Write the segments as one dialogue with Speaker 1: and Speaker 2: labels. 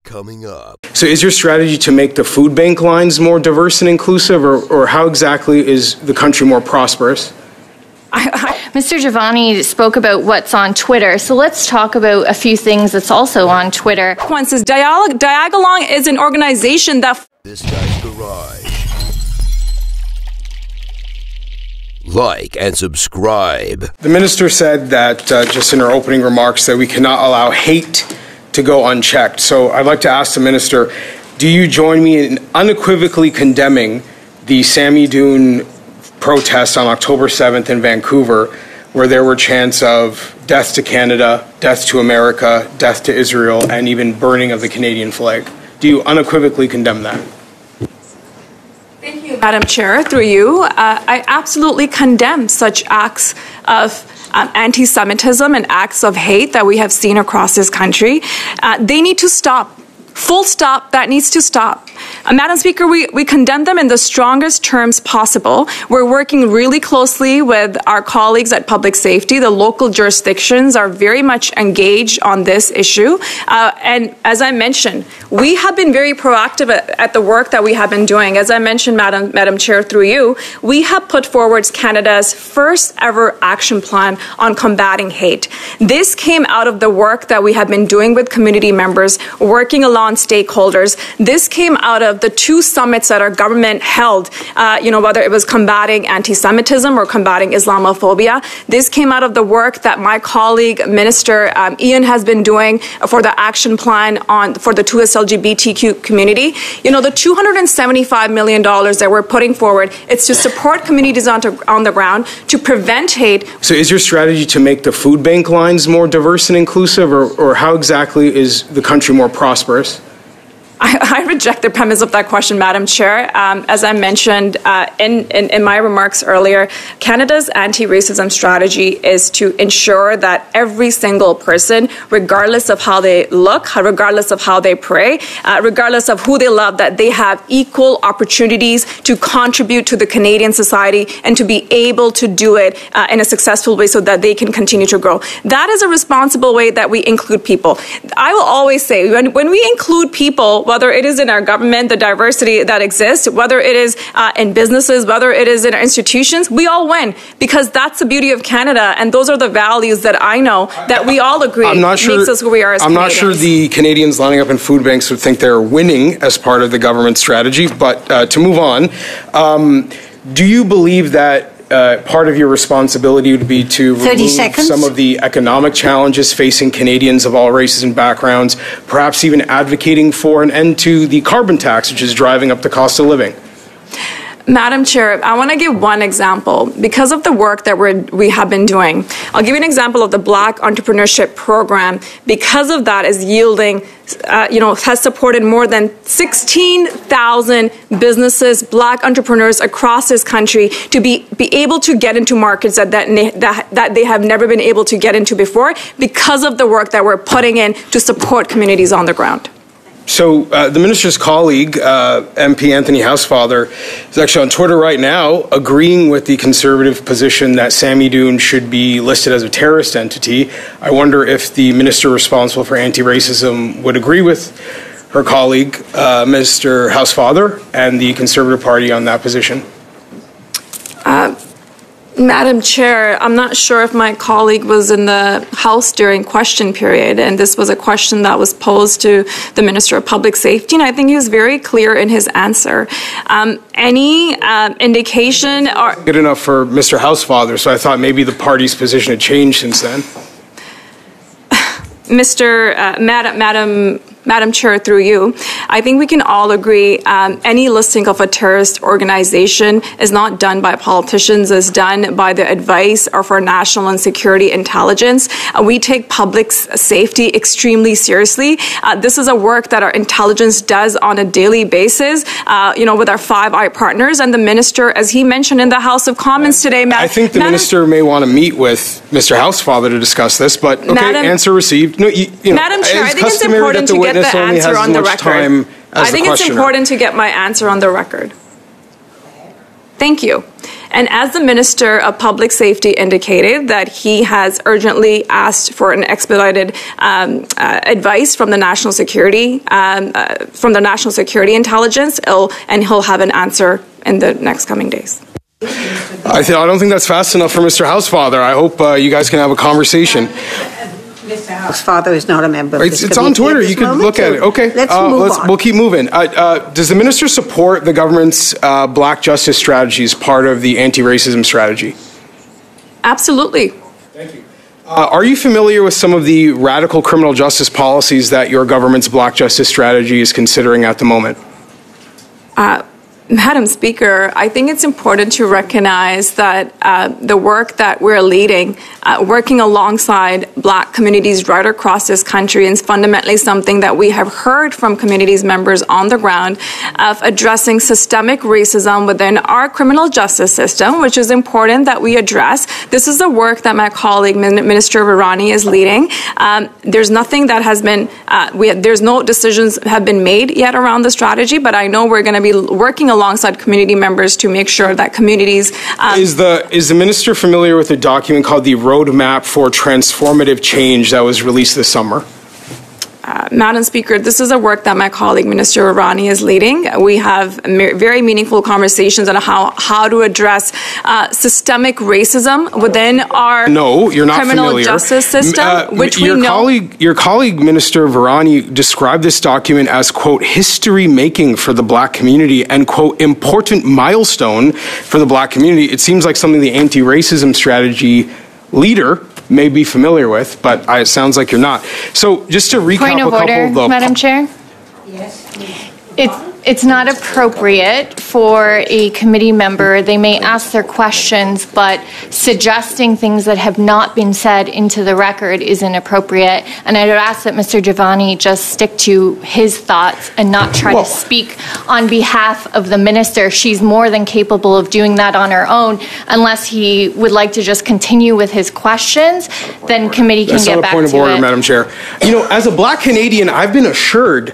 Speaker 1: Coming up.
Speaker 2: So is your strategy to make the food bank lines more diverse and inclusive, or how exactly is the country more prosperous?
Speaker 3: Mr. Giovanni spoke about what's on Twitter, so let's talk about a few things that's also on Twitter.
Speaker 4: Diagalong is an organization that...
Speaker 1: This guy's garage. Like and subscribe.
Speaker 2: The minister said that, just in her opening remarks, that we cannot allow hate to go unchecked. So I'd like to ask the minister, do you join me in unequivocally condemning the Sammy Doon protests on October 7th in Vancouver, where there were chants of death to Canada, death to America, death to Israel, and even burning of the Canadian flag? Do you unequivocally condemn that?
Speaker 4: Thank you, Madam Chair. Through you, I absolutely condemn such acts of anti-Semitism and acts of hate that we have seen across this country. They need to stop. Full stop. That needs to stop. Madam Speaker, we condemn them in the strongest terms possible. We're working really closely with our colleagues at Public Safety. The local jurisdictions are very much engaged on this issue. And as I mentioned, we have been very proactive at the work that we have been doing. As I mentioned, Madam Chair, through you, we have put forward Canada's first ever action plan on combating hate. This came out of the work that we have been doing with community members, working along stakeholders. This came out of the two summits that our government held, whether it was combating anti-Semitism or combating Islamophobia. This came out of the work that my colleague, Minister Ian, has been doing for the action plan for the 2S LGBTQ community. You know, the $275 million that we're putting forward, it's to support communities on the ground, to prevent hate.
Speaker 2: So is your strategy to make the food bank lines more diverse and inclusive, or how exactly is the country more prosperous?
Speaker 4: I reject the premise of that question, Madam Chair. As I mentioned in my remarks earlier, Canada's anti-racism strategy is to ensure that every single person, regardless of how they look, regardless of how they pray, regardless of who they love, that they have equal opportunities to contribute to the Canadian society and to be able to do it in a successful way so that they can continue to grow. That is a responsible way that we include people. I will always say, when we include people, whether it is in our government, the diversity that exists, whether it is in businesses, whether it is in our institutions, we all win, because that's the beauty of Canada, and those are the values that I know that we all agree makes us who we are as Canadians.
Speaker 2: I'm not sure the Canadians lining up in food banks would think they're winning as part of the government strategy, but to move on, do you believe that part of your responsibility would be to remove some of the economic challenges facing Canadians of all races and backgrounds, perhaps even advocating for an end to the carbon tax, which is driving up the cost of living?
Speaker 4: Madam Chair, I want to give one example. Because of the work that we have been doing, I'll give you an example of the Black Entrepreneurship Program. Because of that is yielding, has supported more than 16,000 businesses, Black entrepreneurs across this country to be able to get into markets that they have never been able to get into before, because of the work that we're putting in to support communities on the ground.
Speaker 2: So the minister's colleague, MP Anthony Housefather, is actually on Twitter right now agreeing with the Conservative position that Sammy Doon should be listed as a terrorist entity. I wonder if the minister responsible for anti-racism would agree with her colleague, Mr. Housefather, and the Conservative Party on that position.
Speaker 4: Madam Chair, I'm not sure if my colleague was in the House during question period, and this was a question that was posed to the Minister of Public Safety, and I think he was very clear in his answer. Any indication or...
Speaker 2: Good enough for Mr. Housefather, so I thought maybe the party's position had changed since then. Madam Chair, through you, I think we can all agree any listing of a terrorist organization is not done by politicians, it's done by the advice of our national and security intelligence. We take public safety extremely seriously. This is a work that our intelligence does on a daily basis, with our Five Eye partners, and the minister, as he mentioned in the House of Commons today. I think the minister may want to meet with Mr. Housefather to discuss this, but okay, answer received. No,
Speaker 4: Madam Chair, I think it's important to get the answer on the record. I think it's important to get my answer on the record. Thank you.
Speaker 2: And as the Minister of Public Safety indicated, that he has urgently asked for an expedited advice from the National Security Intelligence, and he'll have an answer in the next coming days.
Speaker 5: I don't think that's fast enough for Mr. Housefather. I hope you guys can have a conversation.
Speaker 6: Mr. Housefather is not a member of this
Speaker 5: It's on Twitter. You can look at it. Okay.
Speaker 6: Let's move on.
Speaker 5: We'll keep moving. Does the minister support the government's black justice strategy as part of the anti-racism strategy?
Speaker 2: Absolutely.
Speaker 5: Thank you. Are you familiar with some of the radical criminal justice policies that your government's black justice strategy is considering at the moment?
Speaker 2: Madam Speaker, I think it's important to recognize that the work that we're leading, working alongside Black communities right across this country, is fundamentally something that we have heard from communities members on the ground of addressing systemic racism within our criminal justice system, which is important that we address. This is the work that my colleague, Minister Virani, is leading. There's nothing that has been, there's no decisions have been made yet around the strategy, but I know we're going to be working alongside community members to make sure that communities... Is
Speaker 5: the minister familiar with a document called the Roadmap for Transformative Change that was released this summer?
Speaker 2: Madam Speaker, this is a work that my colleague, Minister Virani, is leading. We have very meaningful conversations on how to address systemic racism within our criminal justice system, which we know...
Speaker 5: Your colleague, Minister Virani, described this document as, quote, history-making for the black community and, quote, important milestone for the black community. It seems like something the anti-racism strategy leader may be familiar with, but it sounds like you're not. So just to recap
Speaker 3: Point of order, Madam Chair?
Speaker 6: Yes.
Speaker 3: It's not appropriate for a committee member. They may ask their questions, but suggesting things that have not been said into the record is inappropriate. And I would ask that Mr. Giovanni just stick to his thoughts and not try to speak on behalf of the minister. She's more than capable of doing that on her own. Unless he would like to just continue with his questions, then committee can get back to it.
Speaker 5: That's not a point of order, Madam Chair. You know, as a black Canadian, I've been assured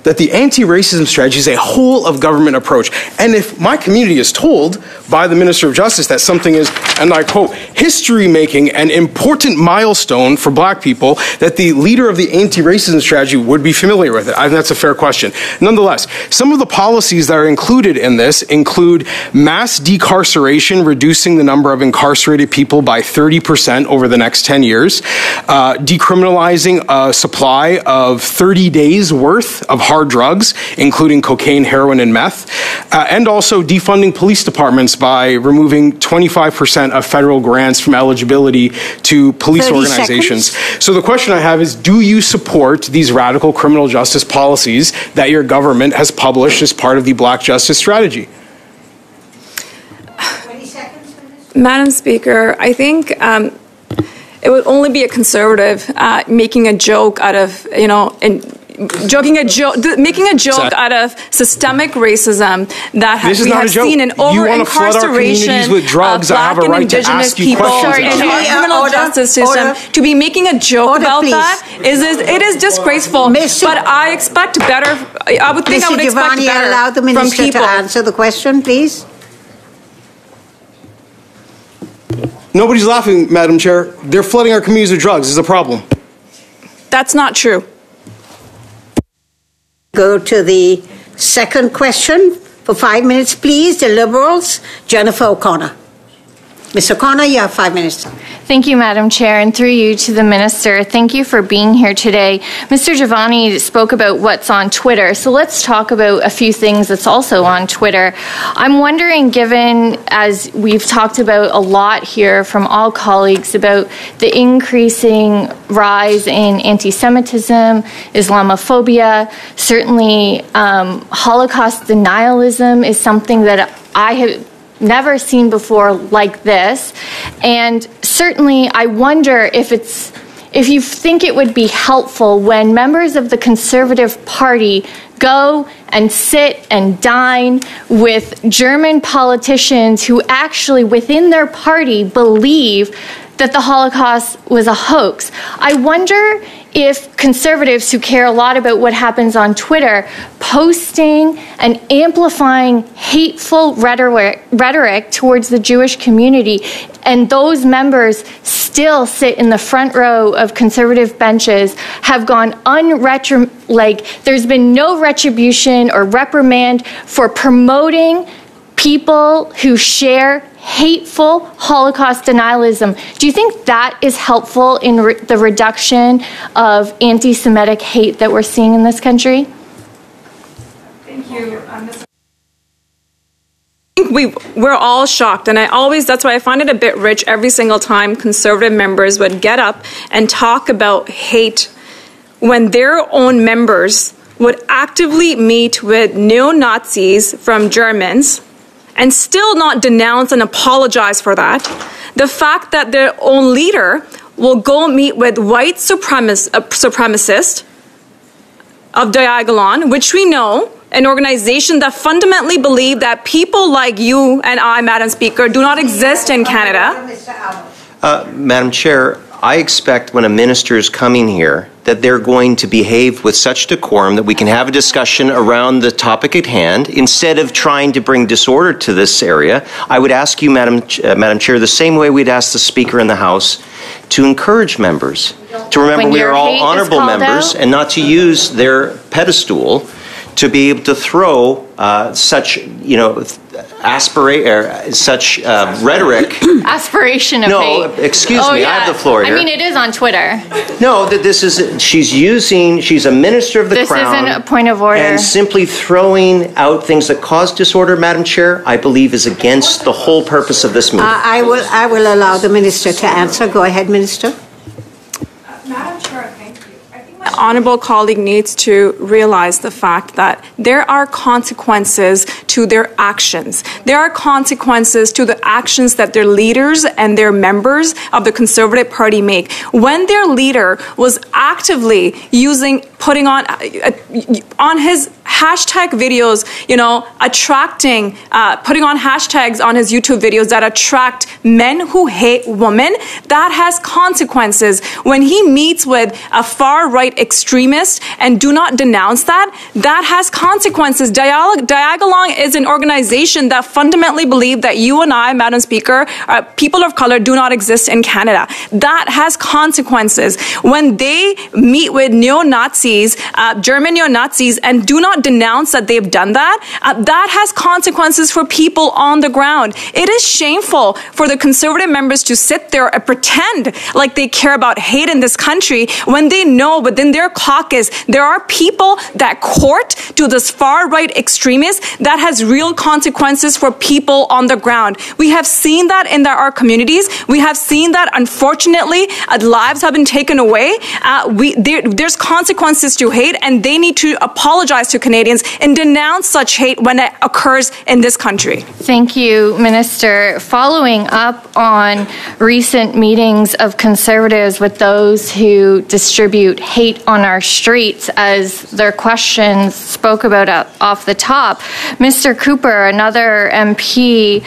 Speaker 5: that the anti-racism strategy is a whole of government approach. And if my community is told by the Minister of Justice that something is, and I quote, history-making and important milestone for black people, that the leader of the anti-racism strategy would be familiar with it. I think that's a fair question. Nonetheless, some of the policies that are included in this include mass decarceration, reducing the number of incarcerated people by 30% over the next 10 years, decriminalizing a supply of 30 days worth of hard drugs, including cocaine, heroin, and meth, and also defunding police departments by removing 25% of federal grants from eligibility to police organizations. So the question I have is, do you support these radical criminal justice policies that your government has published as part of the Black Justice Strategy?
Speaker 6: 20 seconds.
Speaker 2: Madam Speaker, I think it would only be a conservative making a joke out of, making a joke out of systemic racism that we have seen an over-incarceration of Black and Indigenous people in our criminal justice system. To be making a joke about that is disgraceful. But I expect better. I would think I would expect better
Speaker 6: allow the minister
Speaker 2: from people.
Speaker 6: to answer the question, please.
Speaker 5: Nobody's laughing, Madam Chair. They're flooding our communities with drugs. Is a problem.
Speaker 2: That's not true.
Speaker 6: Go to the second question for 5 minutes, please. The Liberals, Jennifer O'Connor. Ms. O'Connor, you have 5 minutes.
Speaker 3: Thank you, Madam Chair, and through you to the Minister, thank you for being here today. Mr. Giovanni spoke about what's on Twitter, so let's talk about a few things that's also on Twitter. I'm wondering, given, as we've talked about a lot here from all colleagues, about the increasing rise in anti-Semitism, Islamophobia, certainly Holocaust denialism is something that I have never seen before like this. And certainly I wonder if you think it would be helpful when members of the Conservative Party go and sit and dine with German politicians who actually within their party believe that the Holocaust was a hoax. I wonder if Conservatives who care a lot about what happens on Twitter posting and amplifying hateful rhetoric towards the Jewish community, and those members still sit in the front row of Conservative benches, have gone there's been no retribution or reprimand for promoting people who share hateful Holocaust denialism. Do you think that is helpful in the reduction of anti-Semitic hate that we're seeing in this country?
Speaker 4: Thank you, Ms. I think we're all shocked, and that's why I find it a bit rich every single time Conservative members would get up and talk about hate when their own members would actively meet with neo-Nazis from Germans and still not denounce and apologize for that. The fact that their own leader will go meet with white supremacists of Diagolon, which we know, an organization that fundamentally believe that people like you and I, Madam Speaker, do not exist in Canada.
Speaker 7: Madam Chair, I expect when a minister is coming here that they're going to behave with such decorum that we can have a discussion around the topic at hand instead of trying to bring disorder to this area. I would ask you, Madam Chair, the same way we'd ask the Speaker in the House to encourage members to remember we are all honorable members and not to use their pedestal to be able to throw such, such rhetoric.
Speaker 3: Aspiration of hate.
Speaker 7: No, excuse me, yeah. I have the floor here.
Speaker 3: I mean, it is on Twitter.
Speaker 7: No, she's a minister of the Crown.
Speaker 3: This isn't a point of order.
Speaker 7: And simply throwing out things that cause disorder, Madam Chair, I believe is against the whole purpose of this meeting.
Speaker 6: I will allow the minister to answer. Go ahead, Minister.
Speaker 4: Madam Chair, thank you. I think my honourable colleague needs to realize the fact that there are consequences to their actions. There are consequences to the actions that their leaders and their members of the Conservative Party make. When their leader was actively putting on his hashtag videos, putting on hashtags on his YouTube videos that attract men who hate women, that has consequences. When he meets with a far-right extremist and do not denounce that has consequences. Diagolon is an organization that fundamentally believe that you and I, Madam Speaker, people of color do not exist in Canada. That has consequences. When they meet with neo-Nazis, German neo-Nazis, and do not denounce that they've done that, that has consequences for people on the ground. It is shameful for the Conservative members to sit there and pretend like they care about hate in this country when they know within their caucus there are people that court to this far-right extremists that has real consequences for people on the ground. We have seen that in our communities. We have seen that, unfortunately, lives have been taken away. There's consequences to hate, and they need to apologize to Canadians and denounce such hate when it occurs in this country.
Speaker 3: Thank you, Minister. Following up on recent meetings of Conservatives with those who distribute hate on our streets, as their questions spoke about off the top, Mr. Cooper, another MP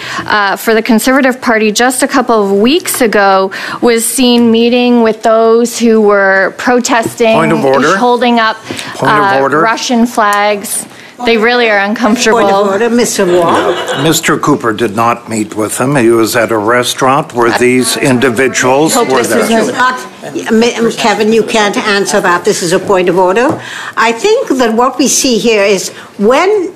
Speaker 3: for the Conservative Party, just a couple of weeks ago, was seen meeting with those who were protesting, holding up Russian flags. They really are uncomfortable.
Speaker 6: Point of order, Mr. Wall.
Speaker 8: Mr. Cooper did not meet with them. He was at a restaurant where these individuals were there.
Speaker 6: Kevin, you can't answer that. This is a point of order. I think that what we see here is when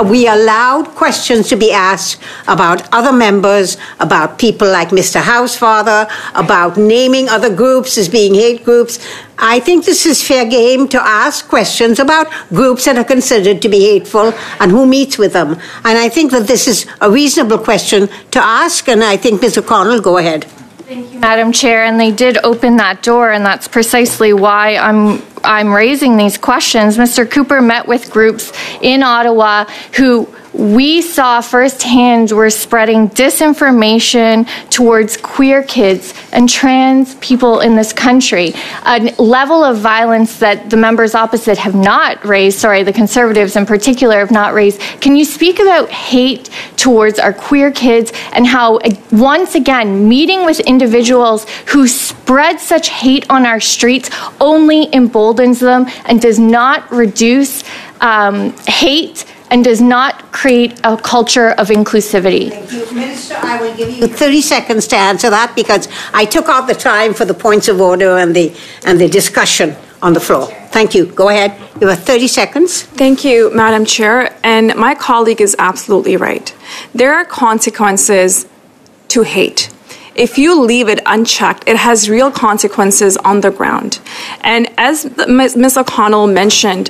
Speaker 6: we allowed questions to be asked about other members, about people like Mr. Housefather, about naming other groups as being hate groups, I think this is fair game to ask questions about groups that are considered to be hateful and who meets with them. And I think that this is a reasonable question to ask, and I think, Ms. O'Connell, go ahead.
Speaker 3: Thank you, Madam Chair, and they did open that door, and that's precisely why I'm raising these questions. Mr. Cooper met with groups in Ottawa who we saw firsthand were spreading disinformation towards queer kids and trans people in this country, a level of violence that the members opposite have not raised, the Conservatives in particular have not raised. Can you speak about hate towards our queer kids and how, once again, meeting with individuals who spread such hate on our streets only emboldens them and does not reduce hate and does not create a culture of inclusivity?
Speaker 6: Thank you. Minister, I will give you 30 seconds to answer that because I took out the time for the points of order and the discussion on the floor. Thank you. Go ahead. You have 30 seconds.
Speaker 2: Thank you, Madam Chair. And my colleague is absolutely right. There are consequences to hate. If you leave it unchecked, it has real consequences on the ground. And as Ms. O'Connell mentioned,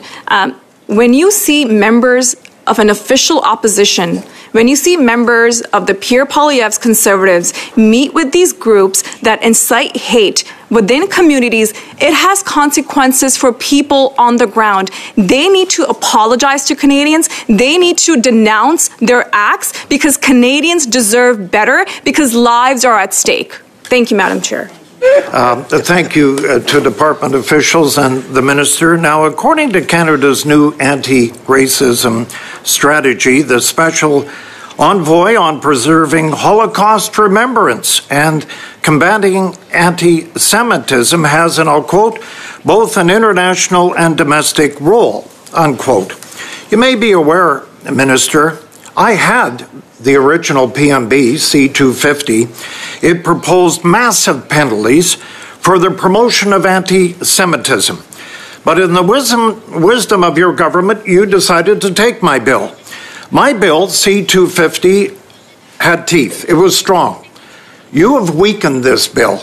Speaker 2: when you see members of an official opposition, when you see members of the Pierre Poilievre's Conservatives meet with these groups that incite hate within communities, it has consequences for people on the ground. They need to apologize to Canadians. They need to denounce their acts because Canadians deserve better because lives are at stake. Thank you, Madam Chair.
Speaker 8: Thank you to department officials and the minister. Now, according to Canada's new anti-racism strategy, the special envoy on preserving Holocaust remembrance and combating anti-Semitism has, and I'll quote, both an international and domestic role, unquote. You may be aware, Minister, I had the original PMB C-250. It proposed massive penalties for the promotion of anti-Semitism. But in the wisdom of your government, you decided to take my bill. My bill, C-250, had teeth. It was strong. You have weakened this bill.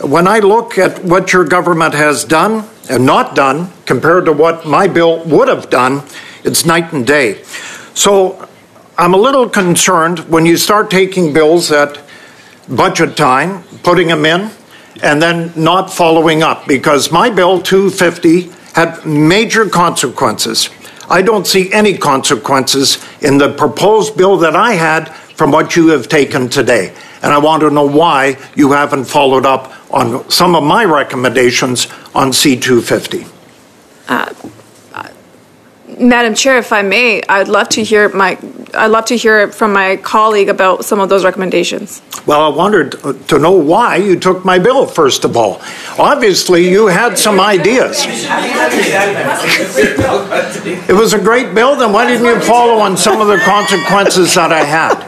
Speaker 8: When I look at what your government has done and not done compared to what my bill would have done, it's night and day. So I'm a little concerned when you start taking bills at budget time, putting them in, and then not following up, because my bill 250 had major consequences. I don't see any consequences in the proposed bill that I had from what you have taken today. And I want to know why you haven't followed up on some of my recommendations on C-250.
Speaker 2: Madam Chair, if I may, I'd love to hear from my colleague about some of those recommendations.
Speaker 8: Well, I wanted to know why you took my bill, first of all. Obviously, you had some ideas. It was a great bill, then why didn't you follow on some of the consequences that I had?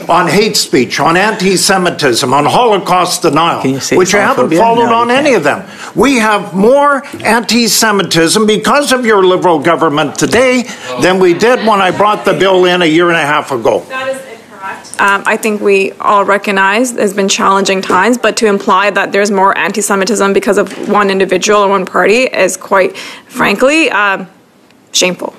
Speaker 8: On hate speech, on anti-Semitism, on Holocaust denial, which I haven't followed on any of them. We have more anti-Semitism because of your Liberal government today than we did when I brought the bill in a year and a half ago.
Speaker 2: That is incorrect. I think we all recognize there's been challenging times, but to imply that there's more anti-Semitism because of one individual or one party is quite, frankly, shameful.